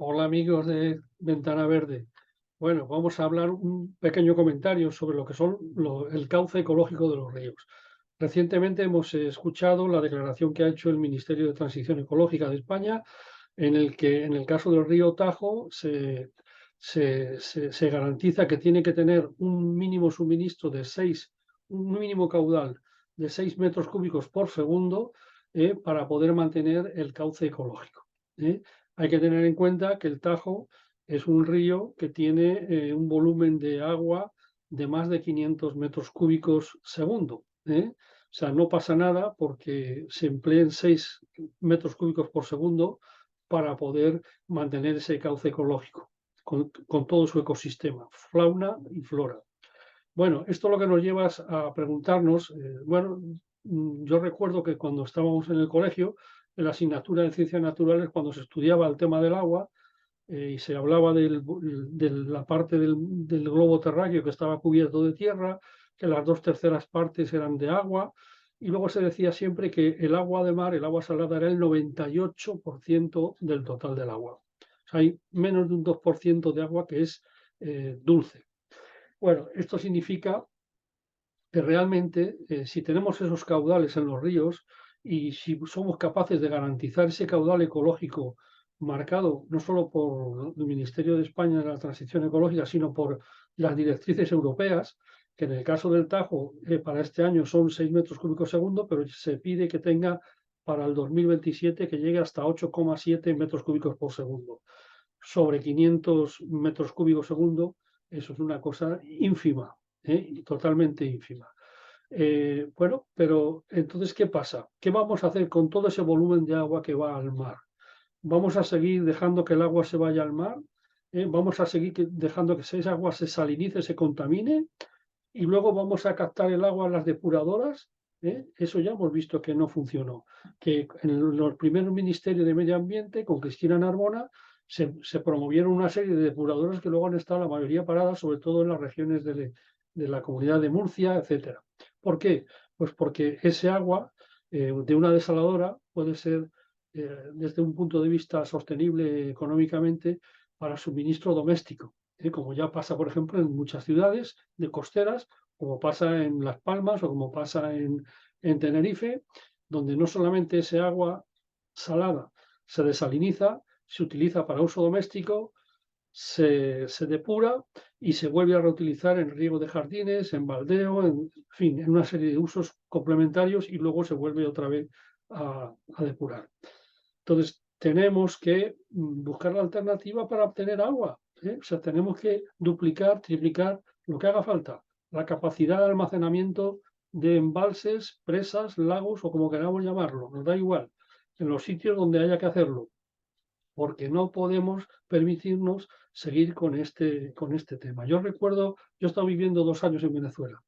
Hola amigos de Ventana Verde. Bueno, vamos a hablar un pequeño comentario sobre lo que son el cauce ecológico de los ríos. Recientemente hemos escuchado la declaración que ha hecho el Ministerio de Transición Ecológica de España, en el que en el caso del río Tajo se garantiza que tiene que tener un mínimo suministro de un mínimo caudal de 6 metros cúbicos por segundo para poder mantener el cauce ecológico. ¿eh? Hay que tener en cuenta que el Tajo es un río que tiene un volumen de agua de más de 500 metros cúbicos segundo. O sea, no pasa nada porque se empleen 6 metros cúbicos por segundo para poder mantener ese cauce ecológico con todo su ecosistema, fauna y flora. Bueno, esto lo que nos lleva a preguntarnos, yo recuerdo que cuando estábamos en el colegio, en la asignatura de ciencias naturales, cuando se estudiaba el tema del agua y se hablaba de la parte del globo terráqueo que estaba cubierto de tierra, que las 2/3 partes eran de agua, y luego se decía siempre que el agua de mar, el agua salada, era el 98% del total del agua. O sea, hay menos de un 2% de agua que es dulce. Bueno, esto significa que realmente si tenemos esos caudales en los ríos y si somos capaces de garantizar ese caudal ecológico marcado no solo por el Ministerio de España de la Transición Ecológica, sino por las directrices europeas, que en el caso del Tajo para este año son 6 metros cúbicos segundo, pero se pide que tenga para el 2027 que llegue hasta 8,7 metros cúbicos por segundo. Sobre 500 metros cúbicos segundo, eso es una cosa ínfima, totalmente ínfima. Bueno, pero entonces, ¿qué pasa? ¿Qué vamos a hacer con todo ese volumen de agua que va al mar? ¿Vamos a seguir dejando que el agua se vaya al mar? ¿Vamos a seguir dejando que esa agua se salinice, se contamine? Y luego vamos a captar el agua en las depuradoras. Eso ya hemos visto que no funcionó. Que en los primeros ministerios de Medio Ambiente, con Cristina Narbona, se promovieron una serie de depuradoras que luego han estado la mayoría paradas, sobre todo en las regiones de la comunidad de Murcia, etcétera. ¿Por qué? Pues porque ese agua de una desaladora puede ser, desde un punto de vista sostenible económicamente, para suministro doméstico. Como ya pasa, por ejemplo, en muchas ciudades de costeras, como pasa en Las Palmas o como pasa en Tenerife, donde no solamente ese agua salada se desaliniza, se utiliza para uso doméstico, se depura y se vuelve a reutilizar en riego de jardines, en baldeo, en fin, en una serie de usos complementarios y luego se vuelve otra vez a depurar. Entonces, tenemos que buscar la alternativa para obtener agua. O sea, tenemos que duplicar, triplicar lo que haga falta. La capacidad de almacenamiento de embalses, presas, lagos o como queramos llamarlo, nos da igual, en los sitios donde haya que hacerlo, porque no podemos permitirnos seguir con este tema. Yo recuerdo, yo he estado viviendo 2 años en Venezuela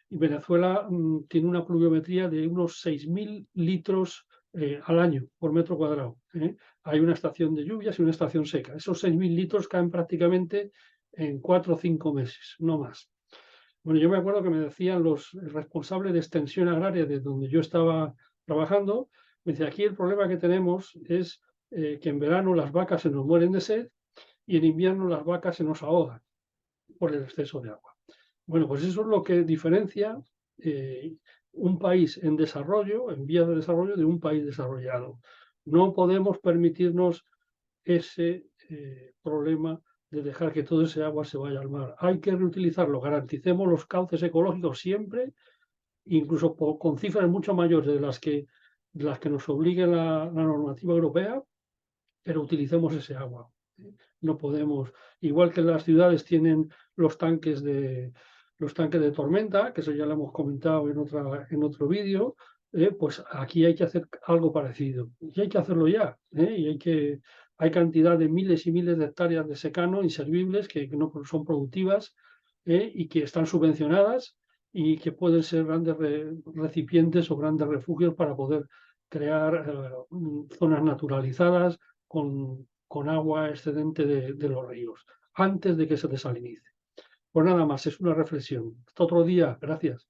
y Venezuela tiene una pluviometría de unos 6.000 litros al año por metro cuadrado. Hay una estación de lluvias y una estación seca. Esos 6.000 litros caen prácticamente en 4 o 5 meses, no más. Bueno, yo me acuerdo que me decían los responsables de extensión agraria de donde yo estaba trabajando, me decía, aquí el problema que tenemos es que en verano las vacas se nos mueren de sed y en invierno las vacas se nos ahogan por el exceso de agua. Bueno, pues eso es lo que diferencia un país en desarrollo, en vías de desarrollo, de un país desarrollado. No podemos permitirnos ese problema de dejar que todo ese agua se vaya al mar. Hay que reutilizarlo, garanticemos los cauces ecológicos siempre, incluso con cifras mucho mayores de las que nos obligue la normativa europea, pero utilicemos ese agua. No podemos, igual que las ciudades tienen los tanques de tormenta, que eso ya lo hemos comentado en otro vídeo, pues aquí hay que hacer algo parecido. Y hay que hacerlo ya. Y hay cantidad de miles y miles de hectáreas de secano inservibles que no son productivas y que están subvencionadas y que pueden ser grandes recipientes o grandes refugios para poder crear zonas naturalizadas con agua excedente de los ríos, antes de que se desalinice. Pues nada más, es una reflexión. Hasta otro día, gracias.